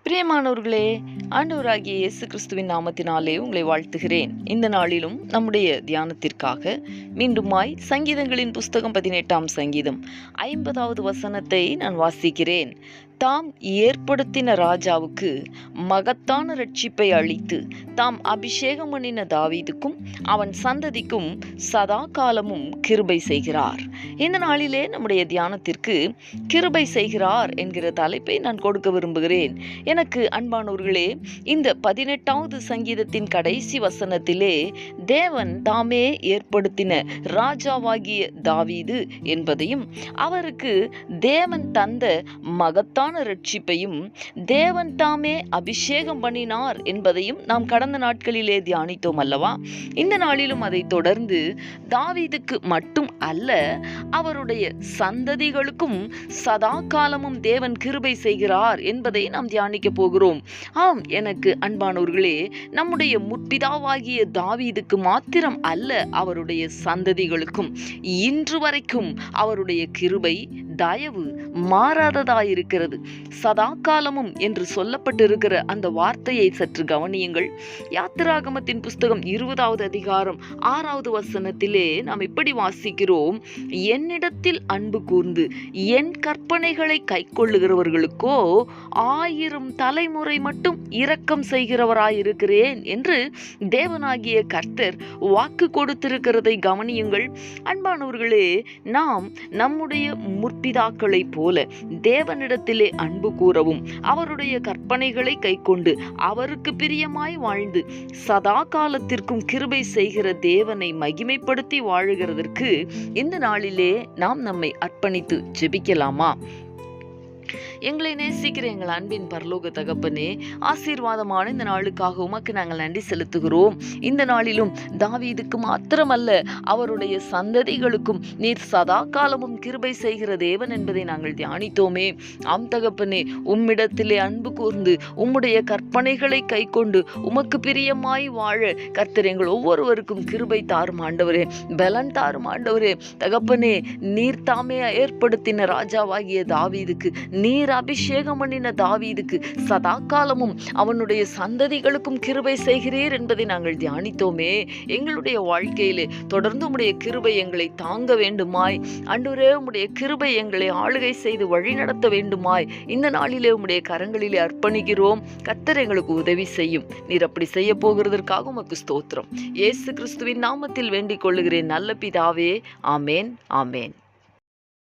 பிரியமானவர்களே, ஆண்டவராகிய இயேசு கிறிஸ்துவின் நாமத்தினாலே உங்களை வாழ்த்துகிறேன். இந்த நாளிலும் நம்முடைய தியானத்திற்காக மீண்டுமாய் சங்கீதங்களின் புஸ்தகம் 18ஆம் சங்கீதம் 50வது வசனத்தை நான் வாசிக்கிறேன். தாம் ஏற்படுத்தின ராஜாவுக்கு மகத்தான ரட்சிப்பை அளித்து தாம் அபிஷேகம் பண்ணின தாவீதுக்கும் அவன் சந்ததிக்கும் சதா காலமும் கிருபை செய்கிறார். இந்த நாளிலே நம்முடைய தியானத்திற்கு கிருபை செய்கிறார் என்கிற தலைப்பை நான் கொடுக்க விரும்புகிறேன். எனக்கு அன்பானவர்களே, இந்த 18வது சங்கீதத்தின் கடைசி வசனத்திலே தேவன் தாமே ஏற்படுத்தின ராஜாவாகிய தாவீது என்பதையும் அவருக்கு தேவன் தந்த மகத்தான ரட்சிப்பையும் தேவன் தாமே அபிஷேகம் பண்ணினார் என்பதையும் நாம் கடந்த நாட்களிலே தியானித்தோம் அல்லவா? இந்த நாளிலும் அதை தொடர்ந்து தாவீதுக்கு மட்டும் அல்ல, அவருடைய சந்ததிகளுக்கும் சதா காலமும் தேவன் கிருபை செய்கிறார் என்பதை நாம் தியானிக்க போகிறோம். ஆம், எனக்கு அன்பானவர்களே, நம்முடைய முற்பிதாவாகிய தாவீதுக்கு மாத்திரம் அல்ல, அவருடைய சந்ததிகளுக்கும் இன்று வரைக்கும் அவருடைய கிருபை தயவு மாறாததாயிருக்கிறது. சதா காலமும் என்று சொல்லப்பட்டிருக்கிற அந்த வார்த்தையை சற்று கவனியுங்கள். யாத்திராகமத்தின் புஸ்தகம் 20வது அதிகாரம் 6வது வசனத்திலே நாம் இப்படி வாசிக்கிறோம்: என்னிடத்தில் அன்பு கூர்ந்து என் கற்பனைகளை கைக்கொள்ளுகிறவர்களுக்கோ 1000 தலைமுறை மட்டும் இரக்கம் செய்கிறவராயிருக்கிறேன் என்று தேவனாகிய கர்த்தர் வாக்கு கொடுத்திருக்கிறதை கவனியுங்கள். அன்பானவர்களே, நாம் நம்முடைய முற்பிதாக்களைப் போல தேவனிடத்திலே அன்பு கூறவும் அவருடைய கற்பனைகளை கைக்கொண்டு அவருக்கு பிரியமாய் வாழ்ந்து சதா காலத்திற்கும் கிருபை செய்கிற தேவனை மகிமைப்படுத்தி வாழுகிறதற்கு இந்த நாளிலே நாம் நம்மை அர்ப்பணித்து ஜெபிக்கலாமா? எங்களை நேசிக்கிற எங்கள் அன்பின் பரலோக தகப்பனே, ஆசீர்வாதமான இந்த நாளுக்காக உமக்கு நாங்கள் நன்றி செலுத்துகிறோம். இந்த நாளிலும் தாவீதுக்கு மாத்திரமல்ல, அவருடைய சந்ததிகளுக்கும் நீர் சதா காலமும் கிருபை செய்கிற தேவன் என்பதை நாங்கள் தியானித்தோமே. ஆம் தகப்பனே, உம்மிடத்திலே அன்பு கூர்ந்து உம்முடைய கற்பனைகளை கைக்கொண்டு உமக்கு பிரியமாய் வாழ கர்த்தர் எங்கள் ஒவ்வொருவருக்கும் கிருபை தாரும் ஆண்டவரே, பலன் தாரும் ஆண்டவரே. தகப்பனே, நீர் தாமே ஏற்படுத்தின ராஜாவாகிய தாவீதுக்கு, நீர் அபிஷேகம் பண்ணின தாவீதுக்கு சதா காலமும் அவனுடைய சந்ததிகளுக்கும் கிருபை செய்கிறீர் என்பதை நாங்கள் தியானித்தோமே. எங்களுடைய வாழ்க்கையிலே தொடர்ந்து உம்முடைய கிருபை எங்களை தாங்க வேண்டுமாய் ஆண்டவரே, உம்முடைய கிருபை எங்களை ஆளுகை செய்து வழி நடத்த வேண்டுமாய் இந்த நாளிலே உம்முடைய கரங்களிலே அர்ப்பணிக்கிறோம். கர்த்தர் எங்களுக்கு உதவி செய்யும். நீர் அப்படி செய்ய போகிறதற்காக உமக்கு ஸ்தோத்திரம். இயேசு கிறிஸ்துவின் நாமத்தில் வேண்டிக் கொள்ளுகிறேன் நல்ல பிதாவே. ஆமேன், ஆமேன்.